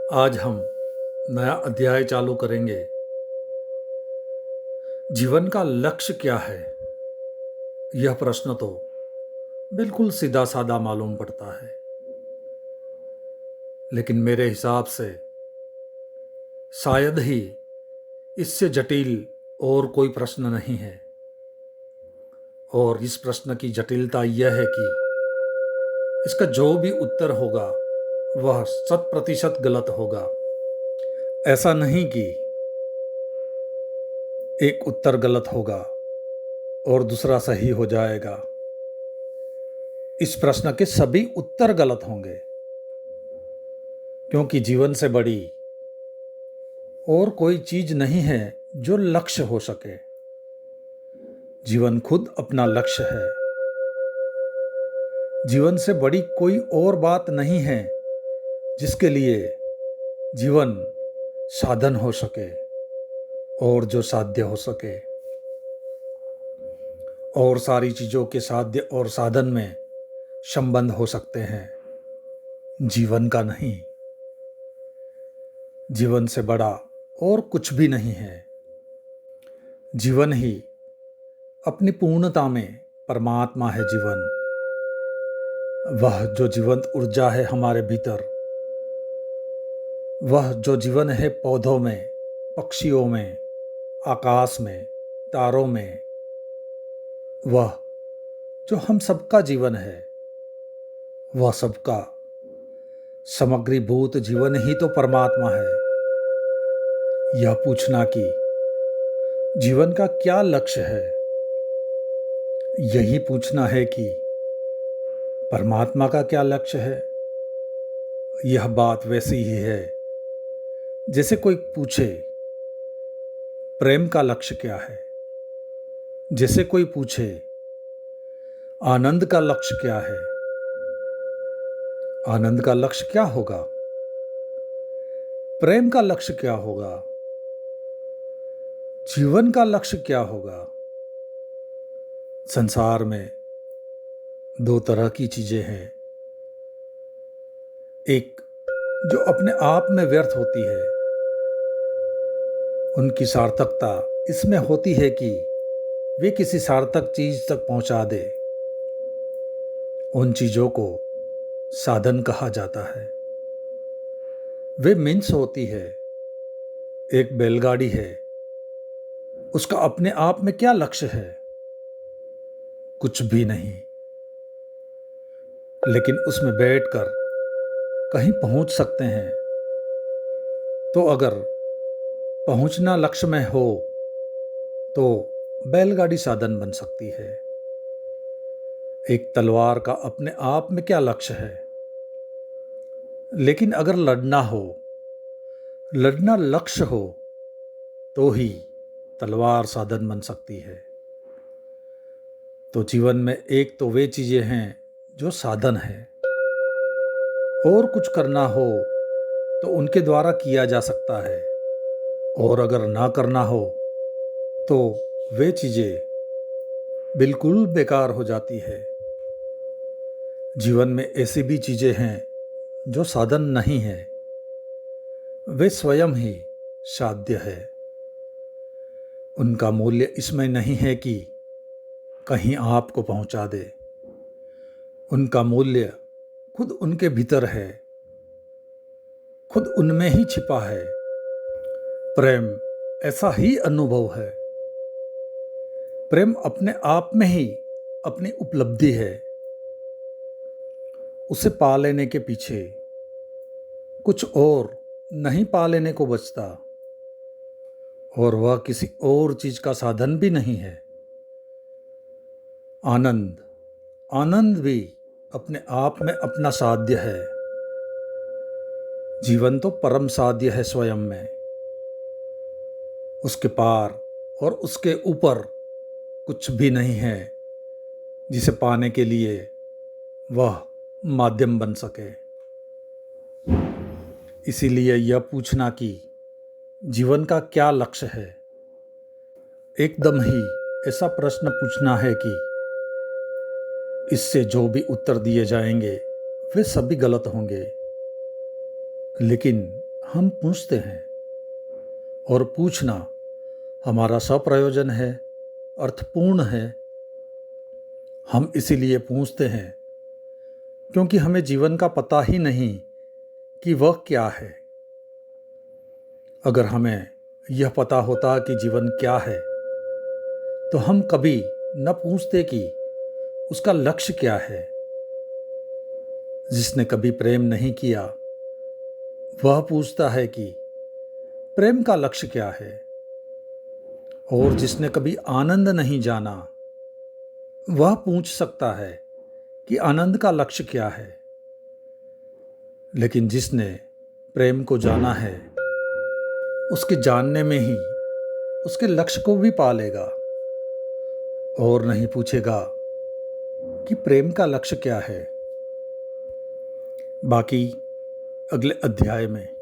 आज हम नया अध्याय चालू करेंगे। जीवन का लक्ष्य क्या है? यह प्रश्न तो बिल्कुल सीधा साधा मालूम पड़ता है, लेकिन मेरे हिसाब से शायद ही इससे जटिल और कोई प्रश्न नहीं है। और इस प्रश्न की जटिलता यह है कि इसका जो भी उत्तर होगा वह 100% गलत होगा। ऐसा नहीं कि एक उत्तर गलत होगा और दूसरा सही हो जाएगा। इस प्रश्न के सभी उत्तर गलत होंगे, क्योंकि जीवन से बड़ी और कोई चीज नहीं है जो लक्ष्य हो सके। जीवन खुद अपना लक्ष्य है। जीवन से बड़ी कोई और बात नहीं है जिसके लिए जीवन साधन हो सके और जो साध्य हो सके। और सारी चीजों के साध्य और साधन में संबंध हो सकते हैं, जीवन का नहीं। जीवन से बड़ा और कुछ भी नहीं है। जीवन ही अपनी पूर्णता में परमात्मा है। जीवन वह जो जीवंत ऊर्जा है हमारे भीतर, वह जो जीवन है पौधों में, पक्षियों में, आकाश में, तारों में, वह जो हम सबका जीवन है, वह सबका समग्रीभूत जीवन ही तो परमात्मा है। यह पूछना कि जीवन का क्या लक्ष्य है, यही पूछना है कि परमात्मा का क्या लक्ष्य है। यह बात वैसी ही है जैसे कोई पूछे प्रेम का लक्ष्य क्या है, जैसे कोई पूछे आनंद का लक्ष्य क्या है। आनंद का लक्ष्य क्या होगा? प्रेम का लक्ष्य क्या होगा? जीवन का लक्ष्य क्या होगा? संसार में दो तरह की चीजें हैं। एक जो अपने आप में व्यर्थ होती है, उनकी सार्थकता इसमें होती है कि वे किसी सार्थक चीज तक पहुंचा दे। उन चीजों को साधन कहा जाता है। वे मीन्स होती है। एक बैलगाड़ी है, उसका अपने आप में क्या लक्ष्य है? कुछ भी नहीं, लेकिन उसमें बैठकर कहीं पहुंच सकते हैं। तो अगर पहुंचना लक्ष्य में हो तो बैलगाड़ी साधन बन सकती है। एक तलवार का अपने आप में क्या लक्ष्य है? लेकिन अगर लड़ना हो, लड़ना लक्ष्य हो, तो ही तलवार साधन बन सकती है। तो जीवन में एक तो वे चीजें हैं जो साधन है, और कुछ करना हो तो उनके द्वारा किया जा सकता है, और अगर ना करना हो तो वे चीजें बिल्कुल बेकार हो जाती है। जीवन में ऐसी भी चीजें हैं जो साधन नहीं है, वे स्वयं ही साध्य है। उनका मूल्य इसमें नहीं है कि कहीं आपको पहुंचा दे। उनका मूल्य खुद उनके भीतर है, खुद उनमें ही छिपा है। प्रेम ऐसा ही अनुभव है। प्रेम अपने आप में ही अपनी उपलब्धि है। उसे पा लेने के पीछे कुछ और नहीं पा लेने को बचता, और वह किसी और चीज का साधन भी नहीं है। आनंद, आनंद भी अपने आप में अपना साध्य है। जीवन तो परम साध्य है स्वयं में। उसके पार और उसके ऊपर कुछ भी नहीं है जिसे पाने के लिए वह माध्यम बन सके। इसीलिए यह पूछना कि जीवन का क्या लक्ष्य है, एकदम ही ऐसा प्रश्न पूछना है कि इससे जो भी उत्तर दिए जाएंगे वे सभी गलत होंगे। लेकिन हम पूछते हैं, और पूछना हमारा सप्रयोजन है, अर्थपूर्ण है। हम इसीलिए पूछते हैं क्योंकि हमें जीवन का पता ही नहीं कि वह क्या है। अगर हमें यह पता होता कि जीवन क्या है, तो हम कभी न पूछते कि उसका लक्ष्य क्या है। जिसने कभी प्रेम नहीं किया, वह पूछता है कि प्रेम का लक्ष्य क्या है। और जिसने कभी आनंद नहीं जाना, वह पूछ सकता है कि आनंद का लक्ष्य क्या है। लेकिन जिसने प्रेम को जाना है, उसके जानने में ही उसके लक्ष्य को भी पा लेगा, और नहीं पूछेगा कि प्रेम का लक्ष्य क्या है। बाकी अगले अध्याय में